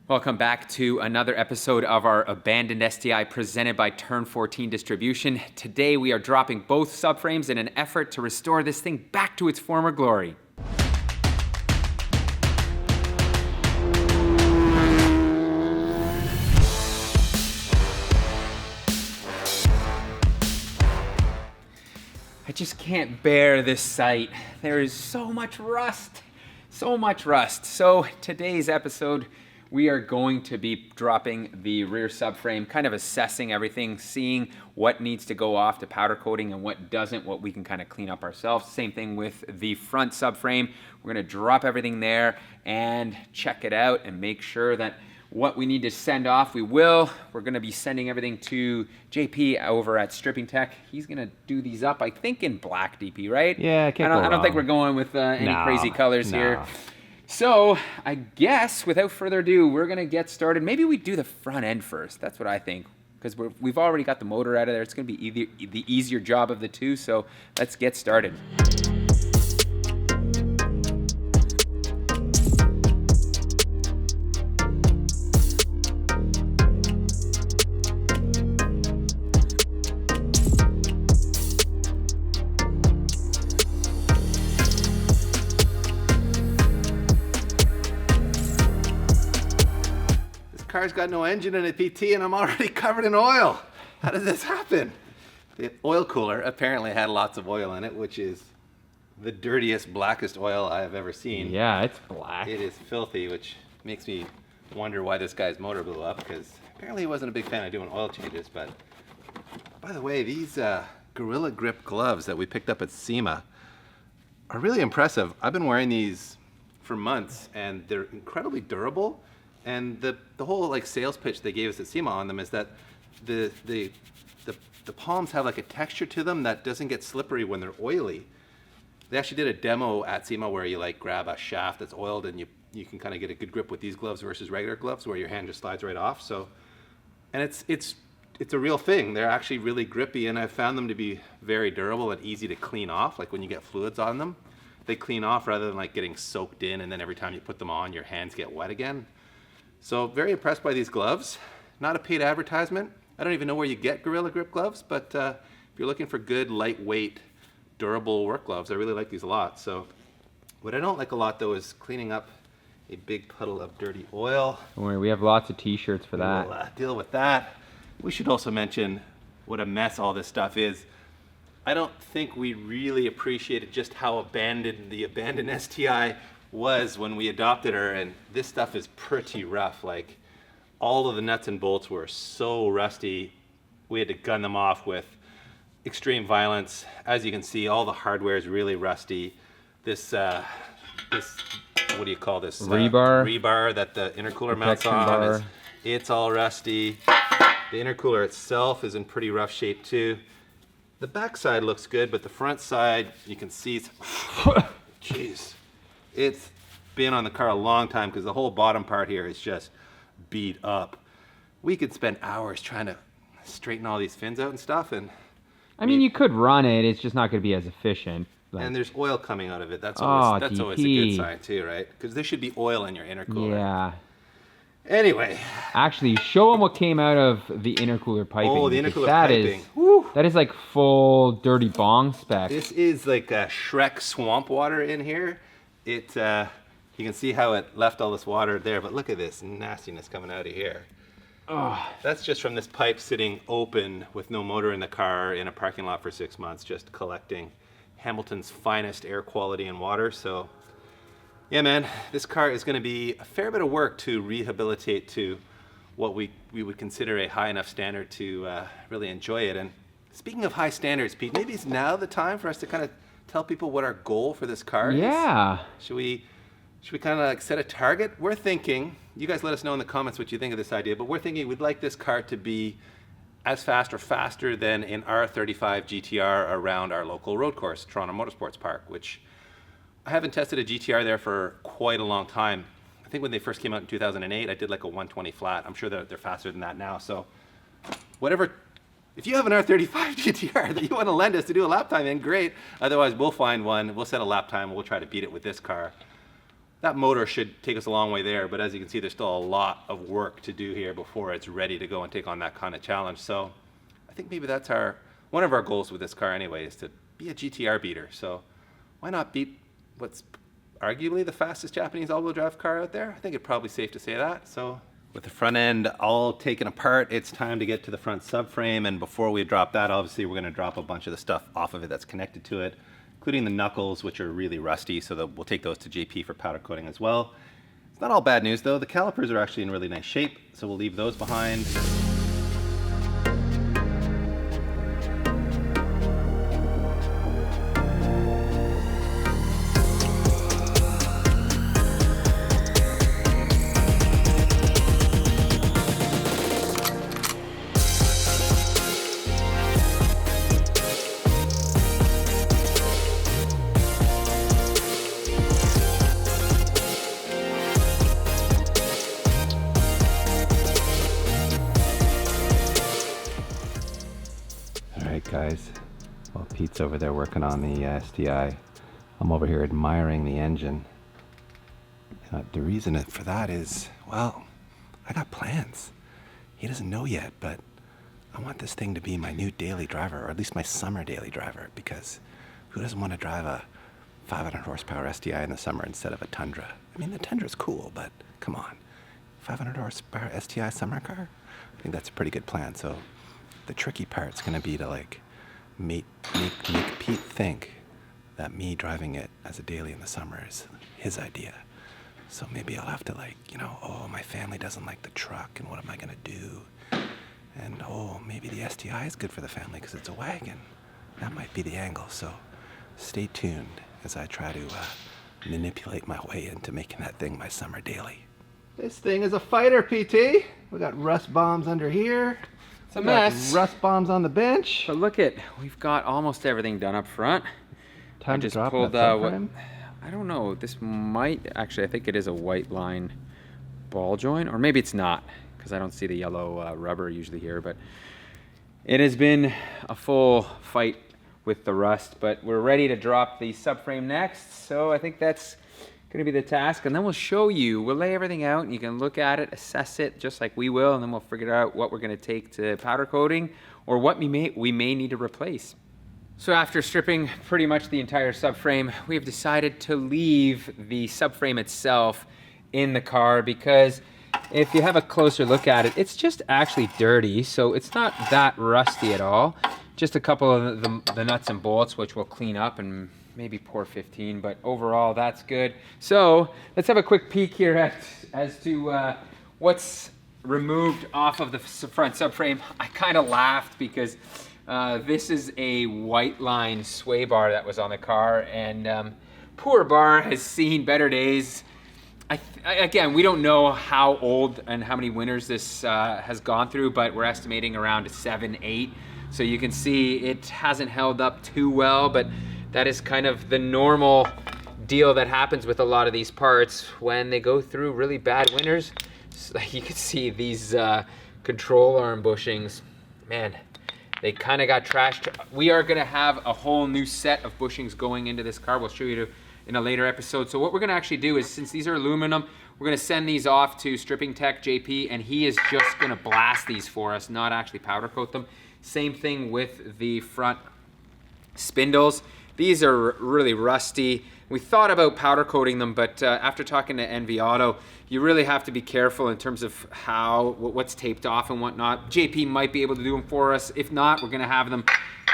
Welcome back to another episode of our Abandoned STI presented by Turn 14 Distribution. Today we are dropping both subframes in an effort to restore this thing back to its former glory. I just can't bear this sight. There is so much rust, so much rust. So today's episode, we are going to be dropping the rear subframe, kind of assessing everything, seeing what needs to go off to powder coating and what doesn't, what we can kind of clean up ourselves. Same thing with the front subframe. We're gonna drop everything there and check it out and make sure that what we need to send off, we will. We're gonna be sending everything to JP over at Stripping Tech. He's gonna do these up, I think in black, DP, right? Yeah, I don't think we're going with any crazy colors here. So I guess without further ado, we're gonna get started. Maybe we do the front end first. That's what I think, because we've already got the motor out of there. It's gonna be the easier job of the two. So let's get started. Car's got no engine in it, PT, and I'm already covered in oil. How did this happen? The oil cooler apparently had lots of oil in it, which is the dirtiest, blackest oil I have ever seen. Yeah, it's black. It is filthy, which makes me wonder why this guy's motor blew up, because apparently he wasn't a big fan of doing oil changes. But by the way, these Gorilla Grip gloves that we picked up at SEMA are really impressive. I've been wearing these for months, and they're incredibly durable. And the whole like sales pitch they gave us at SEMA on them is that the palms have like a texture to them that doesn't get slippery when they're oily. They actually did a demo at SEMA where you like grab a shaft that's oiled and you can kind of get a good grip with these gloves versus regular gloves where your hand just slides right off. So, and it's a real thing. They're actually really grippy, and I've found them to be very durable and easy to clean off. Like when you get fluids on them, they clean off rather than like getting soaked in, and then every time you put them on, your hands get wet again. So very impressed by these gloves. Not a paid advertisement. I don't even know where you get Gorilla Grip gloves, but if you're looking for good, lightweight, durable work gloves, I really like these a lot. So what I don't like a lot though is cleaning up a big puddle of dirty oil. Don't worry, we have lots of t-shirts for that. We'll deal with that. We should also mention what a mess all this stuff is. I don't think we really appreciated just how abandoned the abandoned STI was when we adopted her, and this stuff is pretty rough. Like all of the nuts and bolts were so rusty, we had to gun them off with extreme violence. As you can see, all the hardware is really rusty. This what do you call this? Rebar that the intercooler mounts on. It's all rusty. The intercooler itself is in pretty rough shape too. The back side looks good, but the front side, you can see it's jeez. It's been on the car a long time because the whole bottom part here is just beat up. We could spend hours trying to straighten all these fins out and stuff. And I mean, you could run it. It's just not going to be as efficient. Like, and there's oil coming out of it. That's always a good sign too, right? Because there should be oil in your intercooler. Yeah. Anyway. Actually, show them what came out of the intercooler piping. Oh, the intercooler piping. That is like full dirty bong spec. This is like a Shrek swamp water in here. You can see how it left all this water there, but look at this nastiness coming out of here. Oh, that's just from this pipe sitting open with no motor in the car in a parking lot for 6 months, just collecting Hamilton's finest air quality and water. So yeah, man, this car is going to be a fair bit of work to rehabilitate to what we would consider a high enough standard to really enjoy it. And speaking of high standards, Pete, maybe it's now the time for us to kind of tell people what our goal for this car is. Yeah. Should we kind of like set a target? We're thinking, you guys let us know in the comments what you think of this idea, but we're thinking we'd like this car to be as fast or faster than an R35 GTR around our local road course, Toronto Motorsports Park, which I haven't tested a GTR there for quite a long time. I think when they first came out in 2008, I did like a 120 flat. I'm sure they're faster than that now. So whatever, if you have an R35 GTR that you want to lend us to do a lap time in, great. Otherwise, we'll find one, we'll set a lap time, we'll try to beat it with this car. that motor should take us a long way there, but as you can see, there's still a lot of work to do here before it's ready to go and take on that kind of challenge. So I think maybe that's one of our goals with this car anyway, is to be a GTR beater. So why not beat what's arguably the fastest Japanese all-wheel drive car out there? I think it's probably safe to say that. So with the front end all taken apart, it's time to get to the front subframe. And before we drop that, obviously we're going to drop a bunch of the stuff off of it that's connected to it, including the knuckles, which are really rusty, so that we'll take those to JP for powder coating as well. It's not all bad news though. The calipers are actually in really nice shape, so we'll leave those behind. Guys, while Pete's over there working on the STI, I'm over here admiring the engine. The reason for that is, well, I got plans. He doesn't know yet, but I want this thing to be my new daily driver, or at least my summer daily driver, because who doesn't want to drive a 500 horsepower STI in the summer instead of a Tundra? I mean, the Tundra's cool, but come on, 500 horsepower STI summer car? I think that's a pretty good plan. So the tricky part's gonna be to like make Pete think that me driving it as a daily in the summer is his idea. So maybe I'll have to oh, my family doesn't like the truck, and what am I gonna do? And oh, maybe the STI is good for the family because it's a wagon. That might be the angle. So stay tuned as I try to manipulate my way into making that thing my summer daily. This thing is a fighter, PT. We got rust bombs under here. It's a mess. Rust bombs on the bench. But look we've got almost everything done up front. Time to drop pulled, that subframe. I don't know, this might, actually I think it is a white line ball joint, or maybe it's not, because I don't see the yellow rubber usually here, but it has been a full fight with the rust, but we're ready to drop the subframe next, so I think that's going to be the task, and then we'll show you, we'll lay everything out, and you can look at it, assess it, just like we will, and then we'll figure out what we're going to take to powder coating, or what we may need to replace. So after stripping pretty much the entire subframe, we have decided to leave the subframe itself in the car, because if you have a closer look at it, it's just actually dirty, so it's not that rusty at all. Just a couple of the nuts and bolts, which we'll clean up and maybe pour 15, but overall that's good. So let's have a quick peek here as to what's removed off of the front subframe. I kind of laughed because this is a white line sway bar that was on the car, and poor bar has seen better days. Again, we don't know how old and how many winters this has gone through, but we're estimating around 7, 8. So you can see it hasn't held up too well, but that is kind of the normal deal that happens with a lot of these parts when they go through really bad winters. So you can see these control arm bushings, man, they kind of got trashed. We are gonna have a whole new set of bushings going into this car. We'll show you in a later episode. So what we're gonna actually do is, since these are aluminum, we're gonna send these off to Stripping Tech JP, and he is just gonna blast these for us, not actually powder coat them. Same thing with the front spindles. These are really rusty. We thought about powder coating them, but after talking to NV Auto, you really have to be careful in terms of what's taped off and whatnot. JP might be able to do them for us. If not, we're gonna have them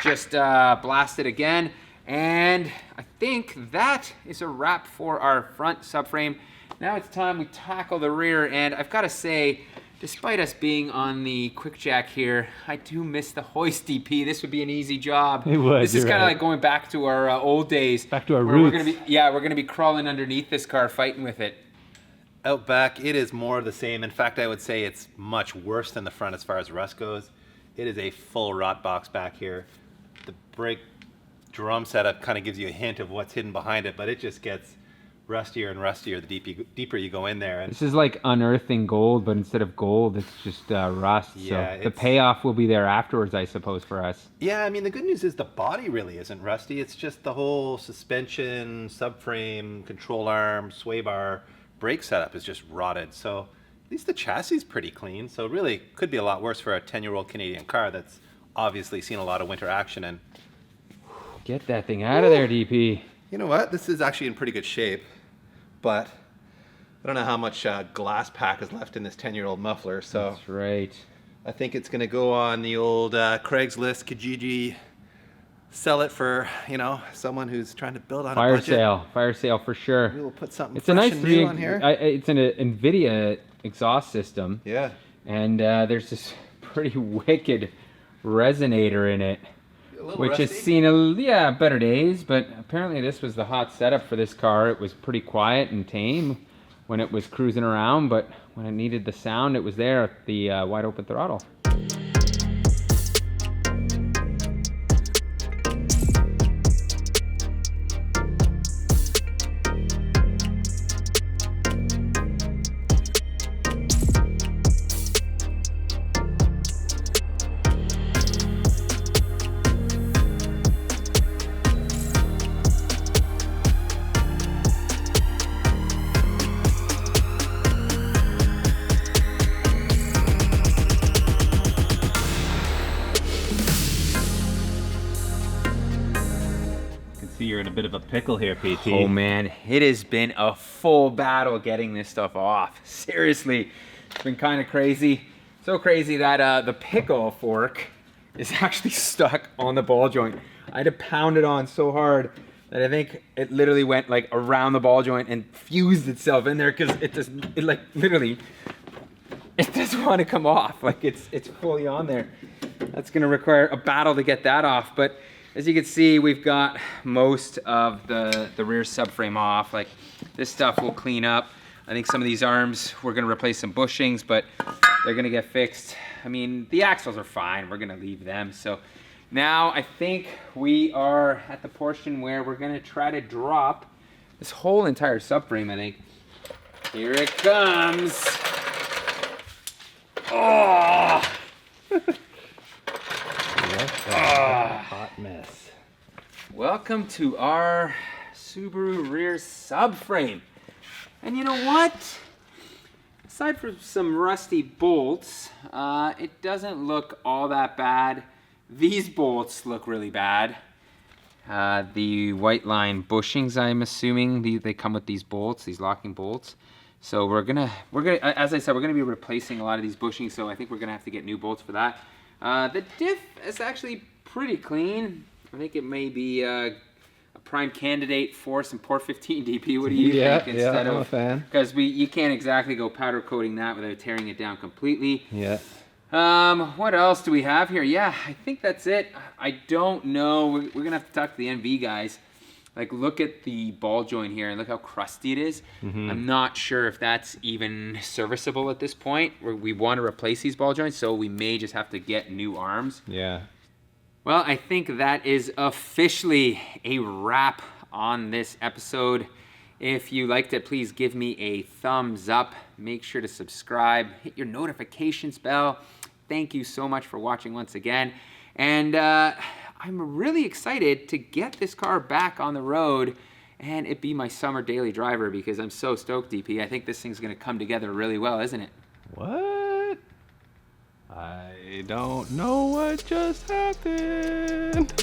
just blasted again. And I think that is a wrap for our front subframe. Now it's time we tackle the rear, and I've gotta say, despite us being on the quick jack here, I do miss the hoist DP. This would be an easy job. It would. This is kind of like going back to our old days. Back to our roots. We're gonna be crawling underneath this car, fighting with it. Out back, it is more of the same. In fact, I would say it's much worse than the front as far as rust goes. It is a full rot box back here. The brake drum setup kind of gives you a hint of what's hidden behind it, but it just gets rustier and rustier the deeper you go in there. And This is like unearthing gold, but instead of gold, it's just rust. Yeah, So the payoff will be there afterwards, I suppose, for us. yeah, I mean, the good news is the body really isn't rusty. It's just the whole suspension, subframe, control arm, sway bar, brake setup is just rotted. So at least the chassis is pretty clean. So really could be a lot worse for a 10-year-old Canadian car that's obviously seen a lot of winter action. And Get that thing out of there, DP. you know what? This is actually in pretty good shape, but I don't know how much glass pack is left in this 10-year-old muffler. So That's right. I think it's going to go on the old Craigslist, Kijiji, sell it for, you know, someone who's trying to build on a budget. Fire sale for sure. We will put something It's a fresh nice and new on here. It's an NVIDIA exhaust system. Yeah. And there's this pretty wicked resonator in it, which has seen better days. But apparently this was the hot setup for this car. It was pretty quiet and tame when it was cruising around, but when it needed the sound, it was there at the wide open throttle. You're in a bit of a pickle here, PT. Oh man, it has been a full battle getting this stuff off. Seriously, it's been kind of crazy. So crazy that the pickle fork is actually stuck on the ball joint. I had to pound it on so hard that I think it literally went like around the ball joint and fused itself in there because it doesn't want to come off. Like it's fully on there. That's gonna require a battle to get that off. But as you can see, we've got most of the rear subframe off. Like this stuff will clean up. I think some of these arms, we're gonna replace some bushings, but they're gonna get fixed. I mean, the axles are fine. We're gonna leave them. So now I think we are at the portion where we're gonna try to drop this whole entire subframe, I think. Here it comes. Oh! Hot mess. Welcome to our Subaru rear subframe. And you know what? Aside from some rusty bolts, it doesn't look all that bad. These bolts look really bad. The white line bushings, I'm assuming, they come with these bolts, these locking bolts. So we're gonna, as I said, we're gonna be replacing a lot of these bushings. So I think we're gonna have to get new bolts for that. The diff is actually pretty clean. I think it may be a prime candidate for some Port 15 DP. What do you think? Instead I'm a fan. Because you can't exactly go powder coating that without tearing it down completely. Yeah. What else do we have here? Yeah, I think that's it. I don't know. We're gonna have to talk to the NV guys. Like, look at the ball joint here and look how crusty it is. Mm-hmm. I'm not sure if that's even serviceable at this point. We want to replace these ball joints, so we may just have to get new arms. Yeah. Well, I think that is officially a wrap on this episode. If you liked it, please give me a thumbs up. Make sure to subscribe. Hit your notifications bell. Thank you so much for watching once again. And I'm really excited to get this car back on the road and it be my summer daily driver because I'm so stoked, DP. I think this thing's going to come together really well, isn't it? What? I don't know what just happened.